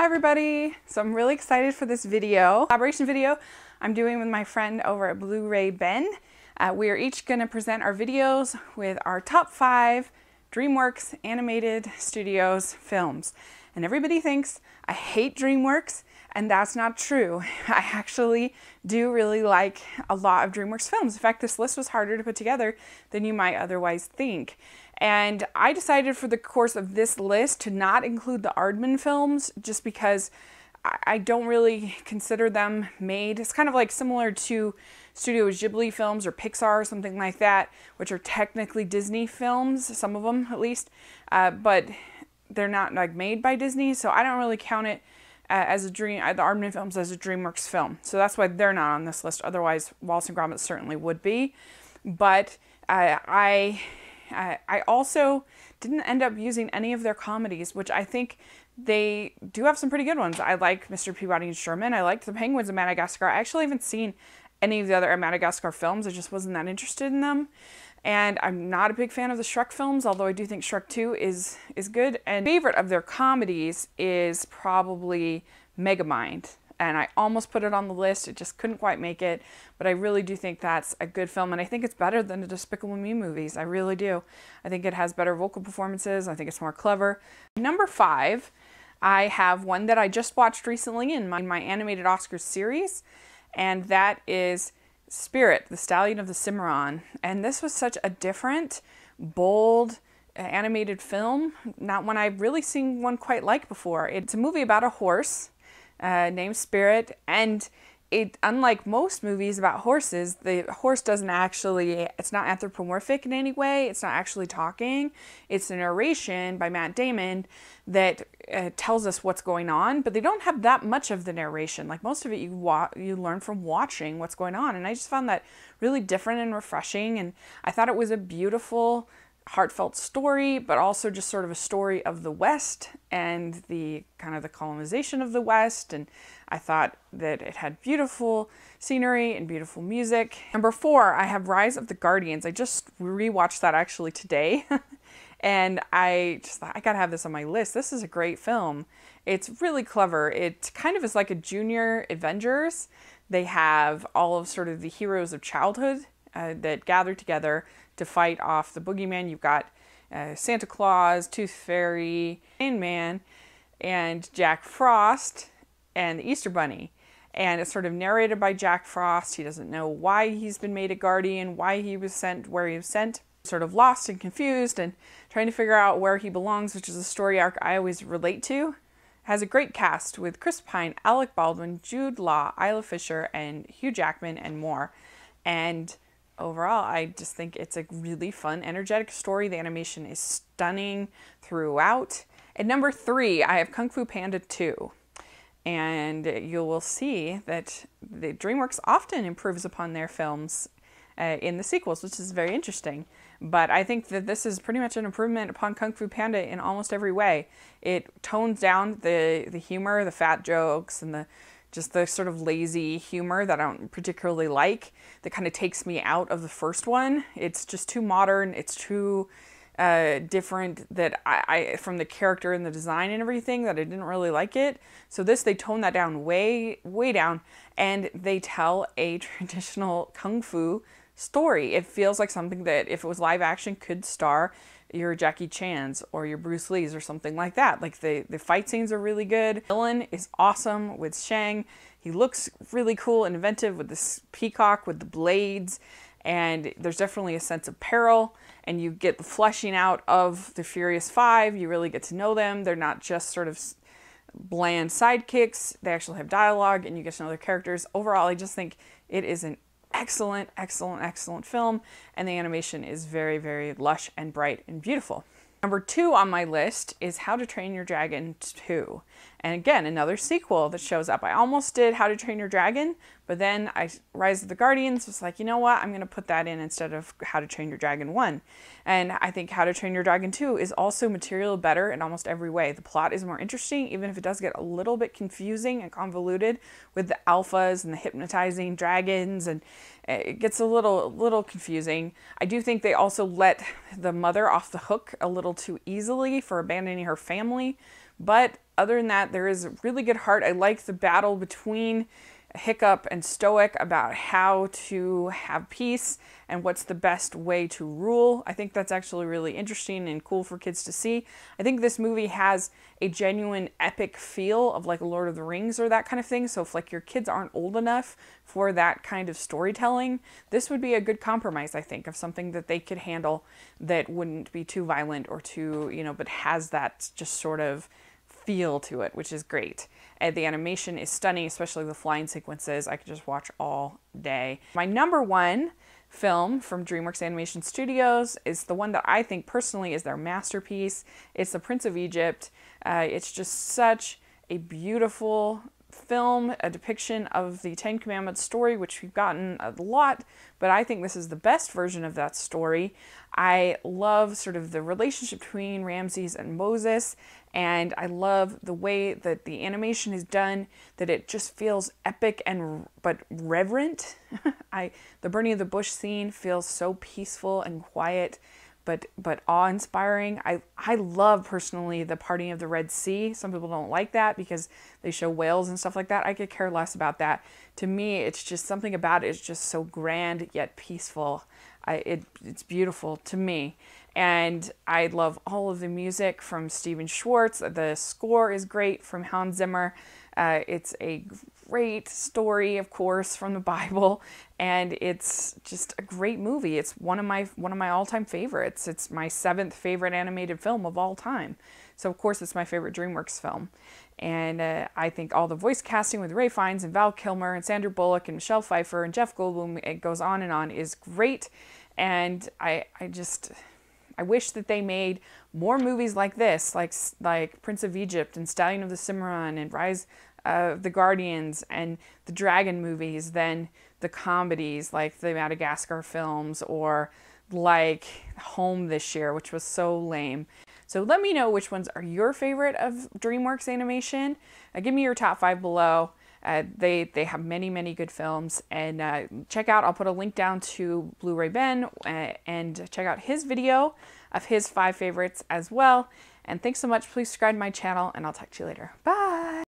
Hi everybody! So I'm really excited for this collaboration video I'm doing with my friend over at Blu-ray Benn. We are each going to present our videos with our top 5 Dreamworks Animated Studios films. And everybody thinks I hate Dreamworks, and that's not true. I actually do really like a lot of Dreamworks films. In fact, this list was harder to put together than you might otherwise think. And I decided for the course of this list to not include the Aardmen films just because I don't really consider them made. It's kind of like similar to Studio Ghibli films or Pixar or something like that, which are technically Disney films, some of them at least, but they're not like made by Disney, so I don't really count it as the Aardmen films as a Dreamworks film. So that's why they're not on this list. Otherwise, Wallace and Gromit certainly would be. But I also didn't end up using any of their comedies, which I think they do have some pretty good ones. I like Mr. Peabody and Sherman. I liked The Penguins of Madagascar. I actually haven't seen any of the other Madagascar films. I just wasn't that interested in them. And I'm not a big fan of the Shrek films, although I do think Shrek 2 is good. And my favorite of their comedies is probably Megamind. And I almost put it on the list. It just couldn't quite make it. But I really do think that's a good film. And I think it's better than the Despicable Me movies. I really do. I think it has better vocal performances. I think it's more clever. Number 5, I have one that I just watched recently in my animated Oscars series. And that is Spirit, the Stallion of the Cimarron. And this was such a different, bold, animated film. Not one I've really seen one quite like before. It's a movie about a horse named Spirit, and unlike most movies about horses, the horse doesn't actually, it's not anthropomorphic in any way. It's not actually talking. It's a narration by Matt Damon that tells us what's going on, but they don't have that much of the narration. Like most of it, you learn from watching what's going on, and I just found that really different and refreshing, and I thought it was a beautiful, heartfelt story, but also just sort of a story of the West and the kind of the colonization of the West. And I thought that it had beautiful scenery and beautiful music. Number 4, I have Rise of the Guardians. I just rewatched that actually today. And I just thought, I gotta have this on my list. This is a great film. It's really clever. It kind of is like a junior Avengers. They have all of sort of the heroes of childhood that gather together to fight off the boogeyman. You've got Santa Claus, Tooth Fairy, Rain Man, and Jack Frost, and the Easter Bunny. And it's sort of narrated by Jack Frost. He doesn't know why he's been made a guardian, why he was sent, where he was sent. Sort of lost and confused and trying to figure out where he belongs, which is a story arc I always relate to. It has a great cast with Chris Pine, Alec Baldwin, Jude Law, Isla Fisher, and Hugh Jackman, and more. And overall, I just think it's a really fun, energetic story. The animation is stunning throughout. At number 3, I have Kung Fu Panda 2. And you will see that the DreamWorks often improves upon their films in the sequels, which is very interesting. But I think that this is pretty much an improvement upon Kung Fu Panda in almost every way. It tones down the humor, the fat jokes, and just the sort of lazy humor that I don't particularly like, that kind of takes me out of the first one. It's just too modern. It's too different that I from the character and the design and everything, that I didn't really like it. So they tone that down way, way down, and they tell a traditional Kung Fu story. It feels like something that, if it was live action, could star your Jackie Chan's or your Bruce Lee's or something like that. Like the fight scenes are really good. The villain is awesome with Shang. He looks really cool and inventive with this peacock with the blades, and there's definitely a sense of peril, and you get the fleshing out of the Furious Five. You really get to know them. They're not just sort of bland sidekicks. They actually have dialogue, and you get to know their characters. Overall, I just think it is an excellent, excellent, excellent film, and the animation is very, very lush and bright and beautiful. Number 2 on my list is How to Train Your Dragon 2. And again, another sequel that shows up. I almost did How to Train Your Dragon, but then Rise of the Guardians was like, you know what? I'm going to put that in instead of How to Train Your Dragon 1. And I think How to Train Your Dragon 2 is also material better in almost every way. The plot is more interesting, even if it does get a little bit confusing and convoluted with the alphas and the hypnotizing dragons, and it gets a little confusing. I do think they also let the mother off the hook a little too easily for abandoning her family, but Other than that, there is a really good heart. I like the battle between Hiccup and Stoic about how to have peace and what's the best way to rule. I think that's actually really interesting and cool for kids to see. I think this movie has a genuine epic feel of like Lord of the Rings or that kind of thing. So if like your kids aren't old enough for that kind of storytelling, this would be a good compromise, I think, of something that they could handle that wouldn't be too violent or too, but has that just sort of feel to it, which is great. And the animation is stunning, especially the flying sequences. I could just watch all day. My number one film from Dreamworks Animation Studios is the one that I think personally is their masterpiece. It's The Prince of Egypt. It's just such a beautiful film, a depiction of the Ten Commandments story, which we've gotten a lot, but I think this is the best version of that story. I love sort of the relationship between Ramses and Moses, and I love the way that the animation is done, that it just feels epic but reverent. The burning of the bush scene feels so peaceful and quiet, but awe-inspiring. I love personally the parting of the Red Sea. Some people don't like that because they show whales and stuff like that. I could care less about that. To me, it's just something about it is just so grand yet peaceful. It's beautiful to me. And I love all of the music from Steven Schwartz. The score is great from Hans Zimmer. It's a great story, of course, from the Bible, and it's just a great movie. It's one of my all-time favorites. It's my 7th favorite animated film of all time. So of course it's my favorite DreamWorks film. And I think all the voice casting with Ray Fiennes and Val Kilmer and Sandra Bullock and Michelle Pfeiffer and Jeff Goldblum, it goes on, is great. And I wish that they made more movies like this, like Prince of Egypt and Stallion of the Cimarron and Rise of the Guardians and the Dragon movies than the comedies like the Madagascar films or like Home this year, which was so lame. So let me know which ones are your favorite of DreamWorks Animation. Give me your top 5 below. They have many good films, and check out, I'll put a link down to Blu-ray Benn, and check out his video of his 5 favorites as well. And thanks so much. Please subscribe to my channel, and I'll talk to you later. Bye!